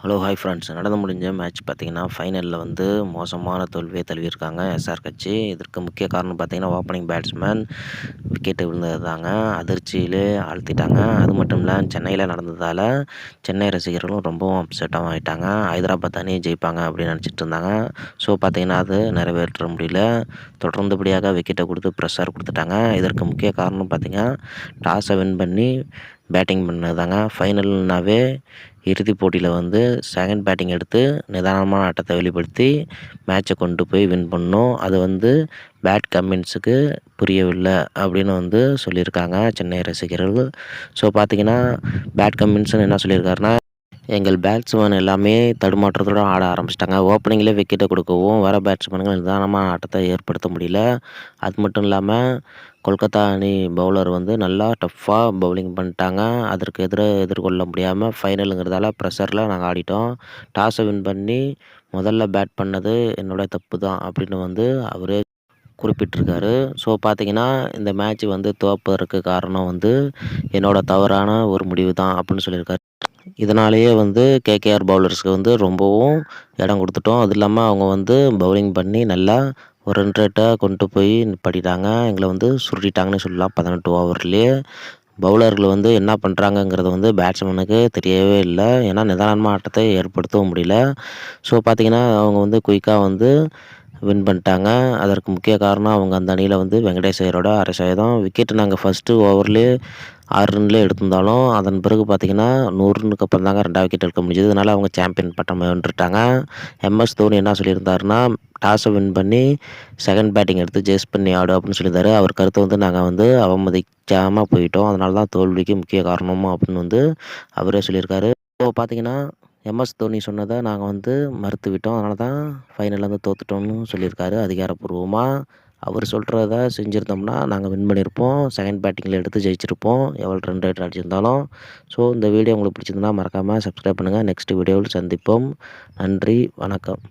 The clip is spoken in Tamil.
Hello hi friends. நடந்து முடிஞ்ச மேட்ச் பார்த்தீங்கன்னா, ஃபைனலில் வந்து மோசமான தோல்வியை தழுவியிருக்காங்க எஸ்ஆர் கட்சி. இதற்கு முக்கிய காரணம் பார்த்தீங்கன்னா, ஓப்பனிங் பேட்ஸ்மேன் விக்கெட் விழுந்தது தாங்க. அதிர்ச்சியிலே ஆழ்த்திட்டாங்க. அது மட்டும் இல்ல, சென்னையில் நடந்ததால் சென்னை ரசிகர்களும் ரொம்பவும் அப்செட்டாகவும் ஆயிட்டாங்க. ஹைதராபாத் அணி ஜெயிப்பாங்க அப்படின்னு நினச்சிட்டு இருந்தாங்க. ஸோ பார்த்தீங்கன்னா, அது நிறைவேற்ற முடியல. தொடர்ந்தபடியாக விக்கெட்டை கொடுத்து ப்ரெஷர் கொடுத்துட்டாங்க. இதற்கு முக்கிய காரணம் பார்த்தீங்கன்னா, டாஸை வின் பண்ணி பேட்டிங் பண்ணது தாங்க. ஃபைனல்னாவே இறுதிப் போட்டியில் வந்து செகண்ட் பேட்டிங் எடுத்து நிதானமான ஆட்டத்தை வெளிப்படுத்தி மேட்சை கொண்டு போய் வின் பண்ணணும். அது வந்து பேட் கமின்ஸுக்கு புரியவில்லை அப்படின்னு வந்து சொல்லியிருக்காங்க சென்னை ரசிகர்கள். ஸோ பார்த்தீங்கன்னா, பேட் கமின்ஸ்னு என்ன சொல்லியிருக்காருன்னா, எங்கள் பேட்ஸ்மேன் எல்லாமே தடுமாற்றத்தோடு ஆட ஆரம்பிச்சிட்டாங்க. ஓப்பனிங்கில் விக்கெட்டை கொடுக்கவும் வர பேட்ஸ்மேன்கள் நிதானமான ஆட்டத்தை ஏற்படுத்த முடியல. அது மட்டும் இல்லாமல் கொல்கத்தா அணி பவுலர் வந்து நல்லா டஃப்பாக பவுலிங் பண்ணிட்டாங்க. அதற்கு எதிர்கொள்ள முடியாமல் ஃபைனலுங்கிறதால ப்ரெஷரில் நாங்கள் ஆடிட்டோம். டாஸை வின் பண்ணி முதல்ல பேட் பண்ணது என்னோடய தப்பு தான் அப்படின்னு வந்து அவரே குறிப்பிட்டிருக்காரு. ஸோ பார்த்தீங்கன்னா, இந்த மேட்ச் வந்து தோற்பதற்கு காரணம் வந்து என்னோட தவறான ஒரு முடிவு தான் அப்படின்னு சொல்லியிருக்காரு. இதனாலேயே வந்து கேகேஆர் பவுலர்ஸ்க்கு வந்து ரொம்பவும் இடம் கொடுத்துட்டோம். அது இல்லாமல் அவங்க வந்து பவுலிங் பண்ணி நல்லா ஒரு ரன் ரேட்டை கொண்டு போய் நிப்பாட்டிட்டாங்க. எங்களை வந்து சுருட்டிட்டாங்கன்னு சொல்லலாம். 18 ஓவர்லேயே பவுலர்கள் வந்து என்ன பண்ணுறாங்கங்கிறது வந்து பேட்ஸ்மேனுக்கு தெரியவே இல்லை. ஏன்னா நிதானமான ஆட்டத்தை ஏற்படுத்தவும் முடியல. ஸோ பார்த்தீங்கன்னா, அவங்க வந்து குயிக்காக வந்து வின் பண்ணிட்டாங்க. அதற்கு முக்கிய காரணம் அவங்க அந்த அணியில் வந்து வெங்கடேஷ் ஐயரோட அரை சதம். விக்கெட் நாங்கள் ஃபஸ்ட்டு ஓவர்லேயே 6 ரன்லேயே எடுத்திருந்தாலும் அதன் பிறகு பார்த்தீங்கன்னா 100 ரன்னுக்கு அப்புறம் தாங்க 2வது விக்கெட் எடுக்க முடிஞ்சது. அதனால் அவங்க சாம்பியன் பட்டம் வென்றுட்டாங்க. எம்எஸ் தோனி என்ன சொல்லியிருந்தாருன்னா, டாஸை வின் பண்ணி செகண்ட் பேட்டிங் எடுத்து சேஸ் பண்ணி ஆடு அப்படின்னு சொல்லியிருந்தாரு. அவர் கருத்தை வந்து நாங்கள் வந்து அவமதிக்காமல் போயிட்டோம். அதனால தான் தோல்விக்கு முக்கிய காரணமும் அப்படின்னு வந்து அவரே சொல்லியிருக்காரு. ஸோ பார்த்தீங்கன்னா, எம்எஸ் தோனி சொன்னதை நாங்கள் வந்து மறுத்துவிட்டோம். அதனால தான் ஃபைனலில் வந்து தோத்துட்டோம்னு சொல்லியிருக்காரு அதிகாரப்பூர்வமாக. அவர் சொல்கிறத செஞ்சுருந்தோம்னா நாங்கள் வின் பண்ணியிருப்போம். செகண்ட் பேட்டிங்கில் எடுத்து ஜெயிச்சிருப்போம், எவ்வளோ ரன் ரேட் அடிச்சிருந்தாலும். ஸோ இந்த வீடியோ உங்களுக்கு பிடிச்சிருந்தா மறக்காமல் சப்ஸ்கிரைப் பண்ணுங்கள். நெக்ஸ்ட் வீடியோவில் சந்திப்போம். நன்றி, வணக்கம்.